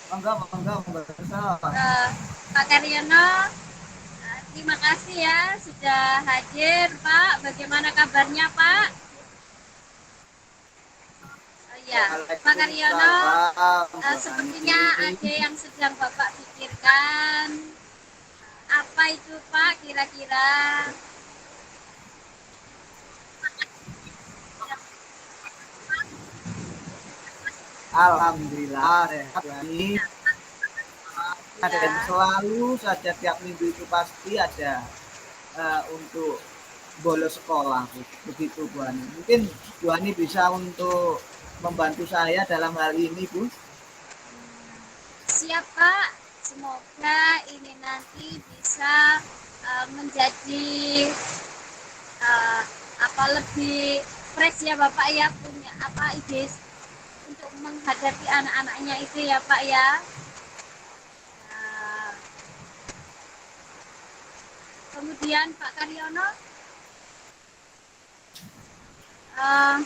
Mangga, mangga, mangga. Eh, Pak Karyono, terima kasih ya sudah hadir Pak. Bagaimana kabarnya Pak? Oh iya, Pak Karyono, Waalaikumsalam, Bu sepertinya Ani. ada yang sedang Bapak pikirkan. Apa itu Pak kira-kira? Alhamdulillah sehat, Bu Ani. Dan Ya, selalu saja tiap minggu itu pasti ada untuk bolos sekolah, begitu Bu Ani. Mungkin Bu Ani bisa untuk membantu saya dalam hal ini, Bu. siap Pak. Semoga ini nanti bisa menjadi uh, apa lebih fresh ya Bapak ya punya apa ide untuk menghadapi anak-anaknya itu ya Pak ya. Uh, Kemudian Pak Karyono, uh,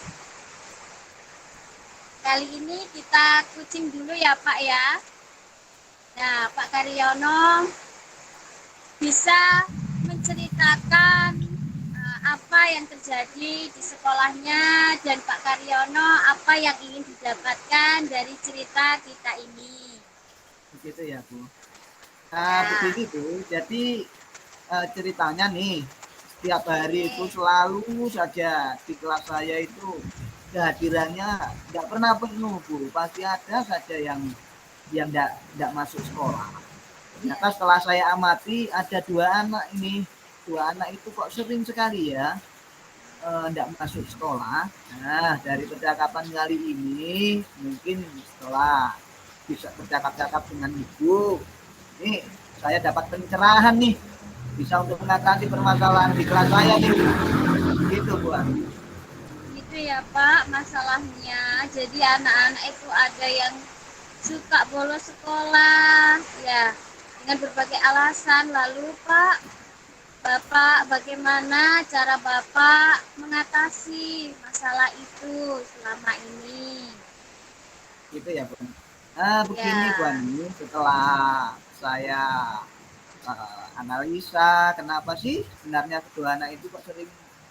kali ini kita kucing dulu ya Pak ya. Nah Pak Karyono bisa menceritakan apa yang terjadi di sekolahnya dan Pak Karyono apa yang ingin didapatkan dari cerita kita ini. Begitu ya, Bu. Ya, Begini, Bu. Jadi ceritanya nih, setiap hari itu oke. selalu saja di kelas saya itu kehadirannya nggak pernah penuh, Bu. Pasti ada saja yang nggak masuk sekolah. Ya, Ternyata setelah saya amati ada dua anak ini, dua anak itu kok sering sekali ya nggak masuk sekolah. Nah, dari percakapan kali ini mungkin setelah bisa bercakap-cakap dengan ibu, ini saya dapat pencerahan nih, bisa untuk mengatasi permasalahan di kelas saya nih, gitu Bu. gitu ya Pak masalahnya. Jadi anak-anak itu ada yang suka bolos sekolah, ya dengan berbagai alasan. Lalu Pak, Bapak bagaimana cara Bapak mengatasi masalah itu selama ini? Gitu ya Bu. Nah begini Bu Ya, Ani, setelah saya analisa kenapa sih sebenarnya kedua anak itu kok sering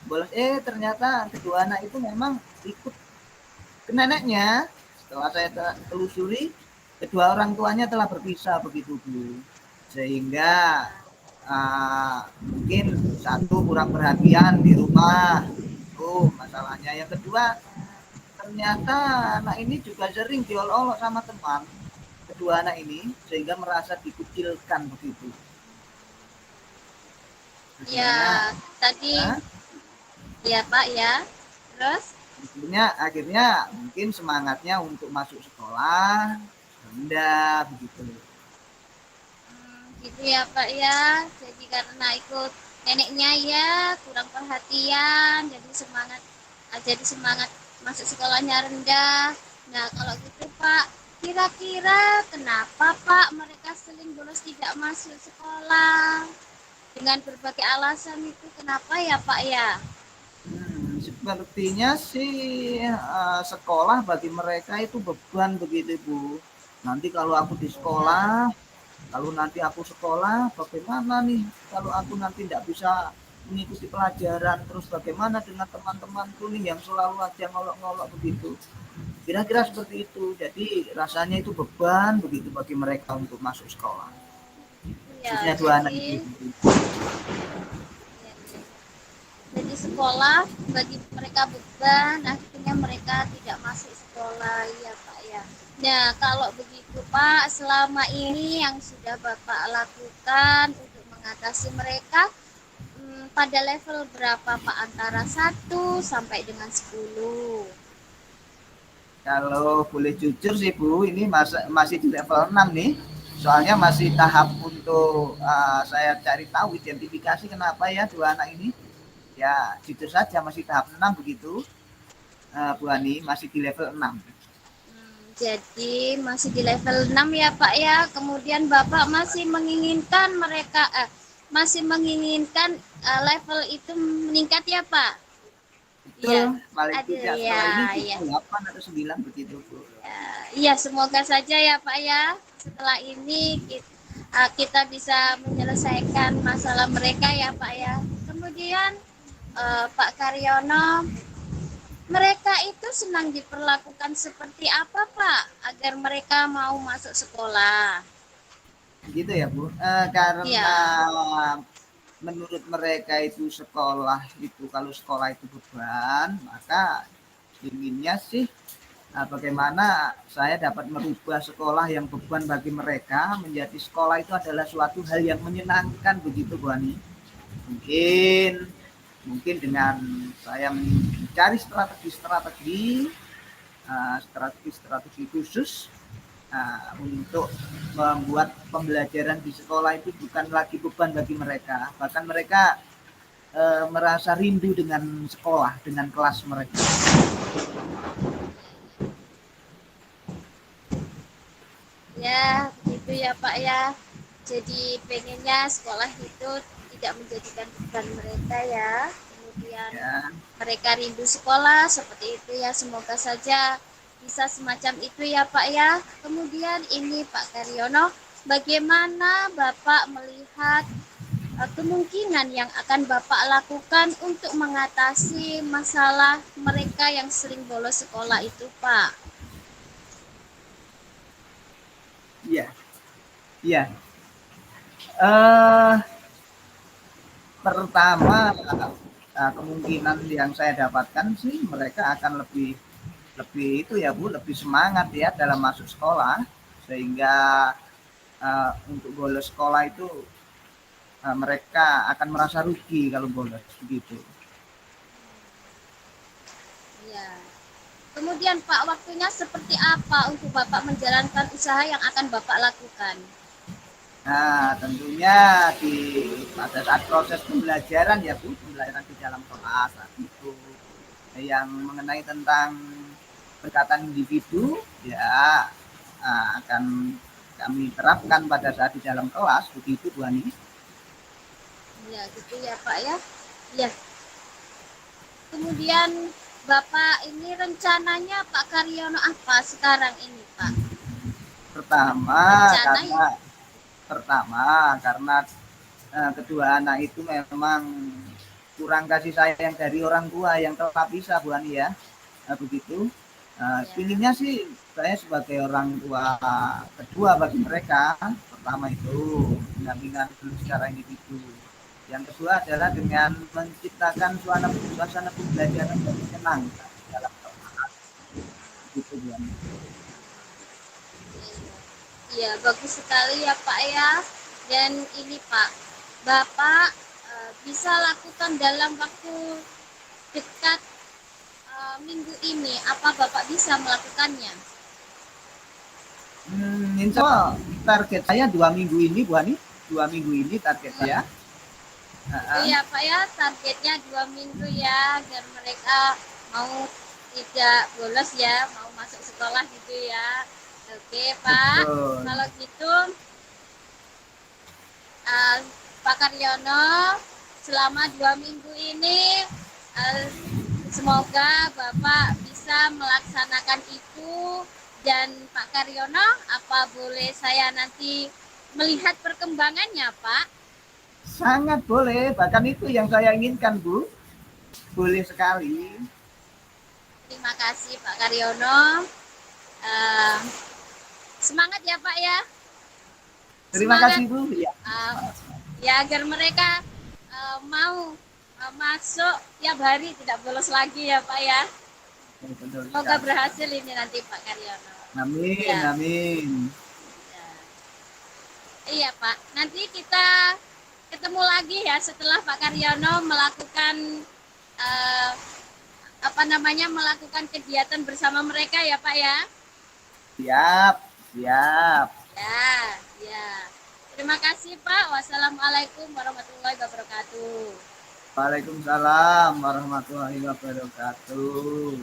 bolos, ternyata kedua anak itu memang ikut ke neneknya. Setelah saya telusuri, kedua orang tuanya telah berpisah begitu Bu, sehingga mungkin satu kurang perhatian di rumah itu masalahnya. Yang kedua, ternyata anak ini juga sering diolok-olok sama teman, kedua anak ini, sehingga merasa dikucilkan begitu. ya Akhirnya tadi ya, ya Pak ya. Terus akhirnya mungkin semangatnya untuk masuk sekolah rendah begitu. gitu ya Pak ya. Jadi karena ikut neneknya ya kurang perhatian, jadi semangat masuk sekolahnya rendah. Nah kalau gitu Pak, kira-kira kenapa Pak mereka sering bolos tidak masuk sekolah dengan berbagai alasan itu kenapa ya Pak ya? Sepertinya sih sekolah bagi mereka itu beban begitu Bu. Nanti kalau aku di Ya, sekolah, kalau nanti aku sekolah, bagaimana nih kalau aku nanti tidak bisa mengikuti pelajaran, terus bagaimana dengan teman-temanku nih yang selalu aja ngolok-ngolok begitu. Kira-kira seperti itu. Jadi rasanya itu beban begitu bagi mereka untuk masuk sekolah. ya Khususnya dua anak jadi ini. ya, jadi sekolah bagi mereka beban, akhirnya mereka tidak masuk sekolah ya Pak ya. Nah kalau begitu Pak, selama ini yang sudah Bapak lakukan untuk mengatasi mereka pada level berapa Pak? Antara 1 sampai dengan 10. Kalau boleh jujur sih Bu, ini masih di level 6 nih. Soalnya masih tahap untuk saya cari tahu identifikasi kenapa ya dua anak ini. Ya, jujur saja masih tahap 6 begitu. Bu Ani masih di level 6. Jadi masih di level 6 ya Pak ya. Kemudian Bapak masih menginginkan masih menginginkan level itu meningkat ya Pak? Iya, Betul, paling ada tidak ya, setelah ini ya. kita 8 atau 9 begitu Bu. Ya, iya semoga saja ya Pak ya. setelah ini kita bisa menyelesaikan masalah mereka ya Pak ya. Kemudian Pak Karyono, mereka itu senang diperlakukan seperti apa Pak agar mereka mau masuk sekolah? Gitu ya Bu. Karena Ya, menurut mereka itu sekolah itu, kalau sekolah itu beban, maka inginnya sih bagaimana saya dapat merubah sekolah yang beban bagi mereka menjadi sekolah itu adalah suatu hal yang menyenangkan, begitu Bu Ani. Mungkin mungkin dengan saya mencari strategi khusus untuk membuat pembelajaran di sekolah itu bukan lagi beban bagi mereka, bahkan mereka merasa rindu dengan sekolah, dengan kelas mereka. ya begitu ya Pak ya. Jadi pengennya sekolah itu tidak menjadikan beban mereka ya. Kemudian Ya, mereka rindu sekolah seperti itu ya. Semoga saja bisa semacam itu ya Pak ya. Kemudian ini Pak Karyono, bagaimana Bapak melihat kemungkinan yang akan Bapak lakukan untuk mengatasi masalah mereka yang sering bolos sekolah itu Pak? iya, iya. Eh, Pertama, kemungkinan yang saya dapatkan sih mereka akan lebih lebih itu ya Bu, lebih semangat ya dalam masuk sekolah, sehingga untuk bolos sekolah itu mereka akan merasa rugi kalau bolos begitu. Ya. Kemudian Pak, waktunya seperti apa untuk Bapak menjalankan usaha yang akan Bapak lakukan? Nah, tentunya pada saat proses pembelajaran ya Bu, pembelajaran di dalam kelas itu yang mengenai tentang pendekatan individu ya akan kami terapkan pada saat di dalam kelas, begitu Bu Ani. Ya, gitu ya Pak ya. Ya. Kemudian Bapak ini rencananya Pak Karyono apa sekarang ini Pak? Pertama Rencana karena ya? pertama karena kedua anak itu memang kurang kasih sayang dari orang tua yang telah pisah Bu Ani ya. Begitu. Ya. Pinginnya sih saya sebagai orang tua kedua bagi mereka, pertama itu pendampingan dulu secara individu. Yang kedua adalah dengan menciptakan suasana pembelajaran yang menyenangkan dalam kelas. Gitu Bu Ani. Iya, bagus sekali ya Pak ya. Dan ini Pak, Bapak bisa lakukan dalam waktu dekat minggu ini. Apa Bapak bisa melakukannya? Insya Allah target saya 2 minggu ini Bu Ani, 2 minggu ini target saya. Itu ya Pak ya, targetnya 2 minggu ya, agar mereka mau tidak bolos ya, mau masuk sekolah gitu ya. Oke Pak, Betul. kalau gitu Pak Karyono, selama 2 minggu ini semoga Bapak bisa melaksanakan itu. Dan Pak Karyono, apa boleh saya nanti melihat perkembangannya Pak? Sangat boleh, bahkan itu yang saya inginkan Bu. Boleh sekali. Terima kasih Pak Karyono. Uh, semangat ya Pak ya. Terima Semangat kasih Bu. Ya. ya agar mereka mau masuk tiap hari, tidak bolos lagi ya Pak ya. Semoga berhasil ini nanti Pak Karyono. Amin, Ya. amin. Ya. Iya Pak, nanti kita ketemu lagi ya setelah Pak Karyono melakukan melakukan kegiatan bersama mereka ya Pak ya. Siap, siap. Ya, ya. Terima kasih Pak. Wassalamualaikum warahmatullahi wabarakatuh. Waalaikumsalam warahmatullahi wabarakatuh.